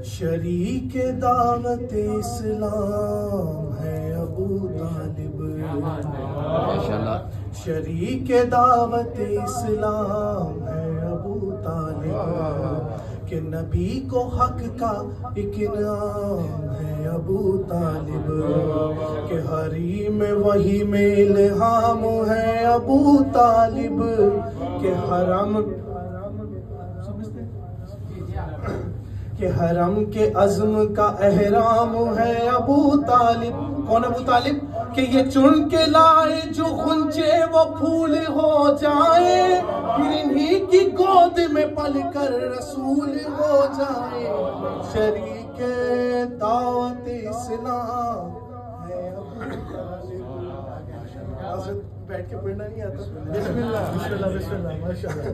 शरीक दावत इस्लाम है अबू तालिब, शरीक दावत इस्लाम है अबू तालिब, कि नबी को हक का एक इनाम है अबू तालिब, कि हरी में वही में इल्हाम है अबू तालिब, कि हरम के अज़्म का एहराम है अबू तालिब। कौन अबू तालिब? कि ये चुन के लाए जो गुंचे वो फूल हो जाए, फिर इन्हीं की गोद में पल कर रसूल हो जाए। शरीक दावत इस्लाम है अबू तालिब। बैठ के पढ़ना नहीं आता? बिस्मिल्लाह बिस्मिल्लाह बिस्मिल्लाह माशाअल्लाह।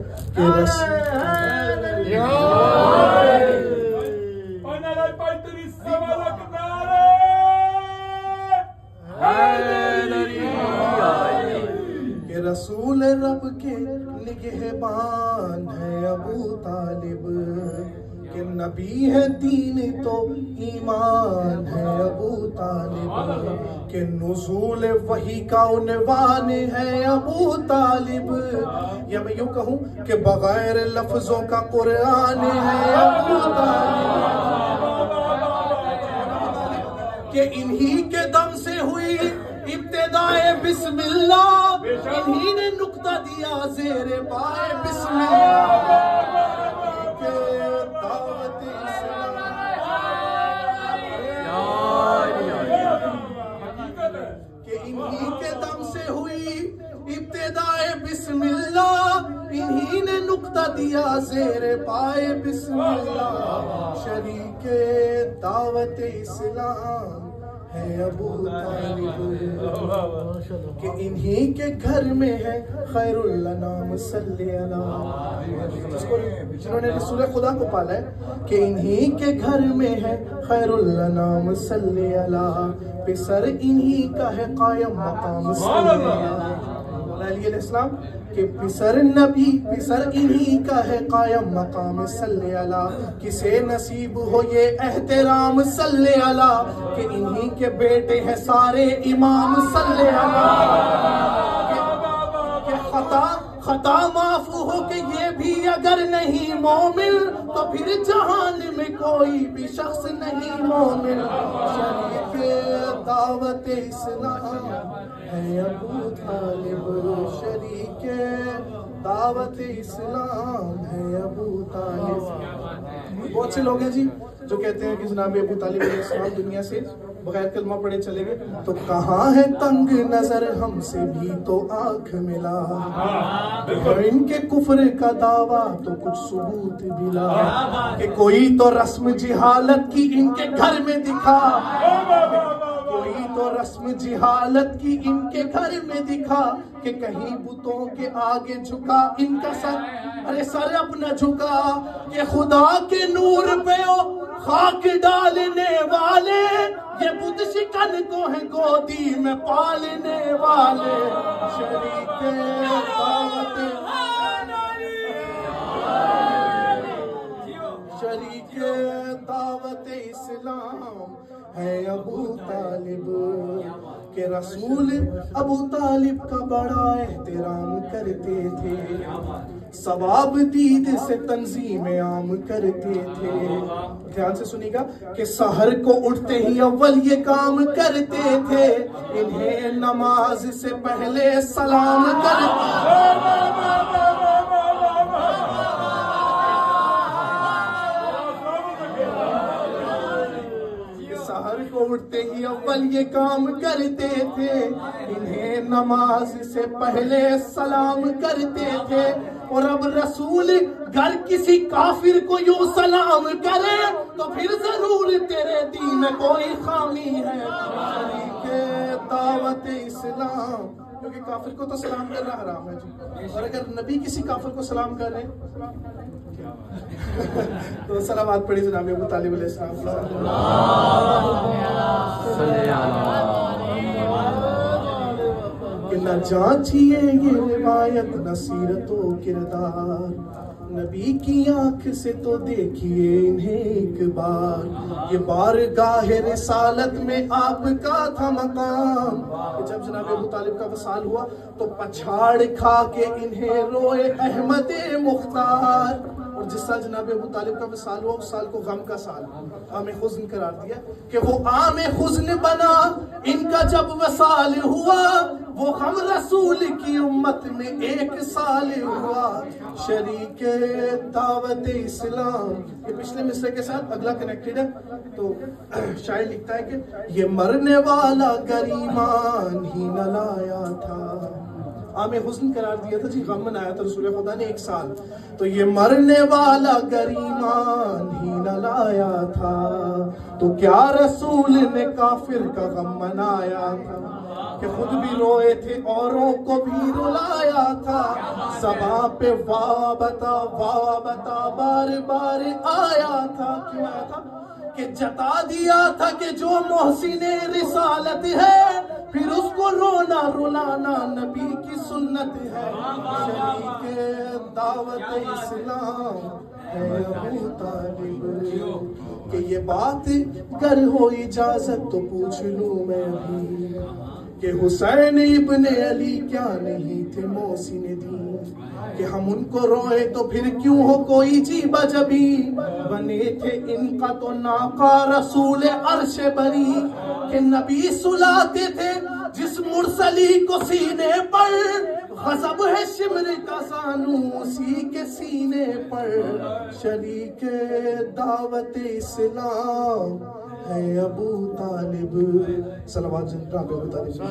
कि रसूल रब के निगहबान है अबू तालिब, कि नबी है दीन तो ईमान है अबू तालिब, कि नुज़ूल वही का उन्वान है अबू तालिब, या मैं यूं कहूं कि बगैर लफ्जों का कुरान है अबू तालिब, कि इन्हीं के दम से हुई इब्तिदाए बिस्मिल्लाह, इन्हीं ने नुक्ता दिया जेरे बाए बिस्मिल्लाह, कि इन्हीं के दम से हुई इब्तिदाए बिस्मिल्लाह, इन्हीं ने नुक्ता दिया जेरे पाए बिस्मिल्लाह। शरीके दावत इस्लाम है अबू तालिब, कि इन्हीं के घर में है खैरुल अनाम सल्ले अला, जिन्होंने रसूल खुदा को पाला है, कि इन्हीं के घर में है खैरुल अनाम सल्ले अला, पिसर इन्हीं का है कायम मकाम सल्ले अला। अलैहिस्सलाम कि पिसर नबी पिसर इन्हीं का है कायम मकाम सल्ले अला, किसे नसीब हो ये एहतराम सल्ले अला, कि इन्हीं के बेटे हैं सारे इमाम सल्ले अला, कि खता माफ हो कि ये भी अगर नहीं मोमिन, तो फिर जहान में कोई भी शख्स नहीं मोमिन। शरीक दावत इस्लाम है अबू तालिब, शरीक दावत इस्लाम है अबू तालिब। बहुत से लोग हैं जी जो कहते हैं कि जनाब अबू तालिब अलैहिस्सलाम दुनिया से बगैर कलमा पढ़े चले गए, तो कहाँ है तंग नजर हमसे भी तो आंख मिला, इनके कुफ्र का दावा तो कुछ सबूत मिला, कि कोई तो रस्म जिहालत की इनके घर में दिखा, कोई तो रस्म जिहालत की इनके घर में दिखा, कि कहीं बुतों के आगे झुका इनका सर, अरे सर अपना झुका, कि खुदा के नूर पे ओ खाक डालने वाले, ये बुत शिकन को है गोदी में पालने वाले। शरीक दावत शरीक दावत इस्लाम है अबू तालिब, के रसूल अबू तालिब का बड़ा एहतराम करते थे, सवाब दीद से तंजीम आम करते थे। ध्यान से सुनिएगा कि सहर को उठते ही अव्वल ये काम करते थे, इन्हें नमाज से पहले सलाम करते, को उठते ही अव्वल ये काम करते थे, इन्हें नमाज से पहले सलाम करते थे। और अब रसूल घर किसी काफिर को यूं सलाम करे, तो फिर जरूर तेरे दीन में कोई खामी है। दावत इस्लाम, क्योंकि काफिर को तो सलाम करना हराम है जी, और अगर नबी किसी काफिर को सलाम कर रहे तो सलावत पढ़ी जनाब अबू तालिब अलैहिस्सलाम। न जांचिए ये रिवायत न सीरतो किरदार, नबी की आंख से तो देखिए इन्हें एक बार, ये बारगाह रिसालत में आपका था मकाम। जब जनाब अबू तालिब का वसाल हुआ तो पछाड़ खा के इन्हें रोए अहमद मुख्तार। और जिस साल जनाब अबू तालिब का वसाल हुआ उस साल को गम का साल, आमे हुज़्न करार दिया कि वो आमे हुज़्न बना इनका जब वसाल हुआ, वो हम रसूल की उम्मत में एक साल हुआ। शरीक दावत इस्लाम, ये पिछले मिसरे के साथ अगला कनेक्टेड है। तो शायर लिखता है कि ये मरने वाला गरीमान ही न लाया था, आमे हुस्न करार दिया था जी, गम मनाया था रसूल खुदा ने एक साल। तो ये मरने वाला गरीमान ही न लाया था, तो क्या रसूल ने काफिर का गम मनाया था, कि खुद भी रोए थे औरों को भी रुलाया था। सभा पे वाह बता बार बार आया था, क्यों आया था कि जता दिया था कि जो मोहसिने रिसालत है, फिर उसको रोना रुलाना नबी की सुन्नत है। शरीक दावत इस्लाम है अबू तालिब, कि ये बात कर हो इजाजत तो पूछ लूं मैं अभी, कि हुसैन इब्ने अली क्या नहीं थे मोहसिन दीन, कि हम उनको रोए तो फिर क्यों हो कोई जीबा जबी। बने थे इनका तो नाका रसूल अर्श बरी, कि नबी सुलाते थे जिस मुरसली को सीने पर, गज़ब है शिमर का सानू उसी के सीने पर। शरीक दावत इस्लाम है अबू तालिब। सलावत जनाब अबू तालिब।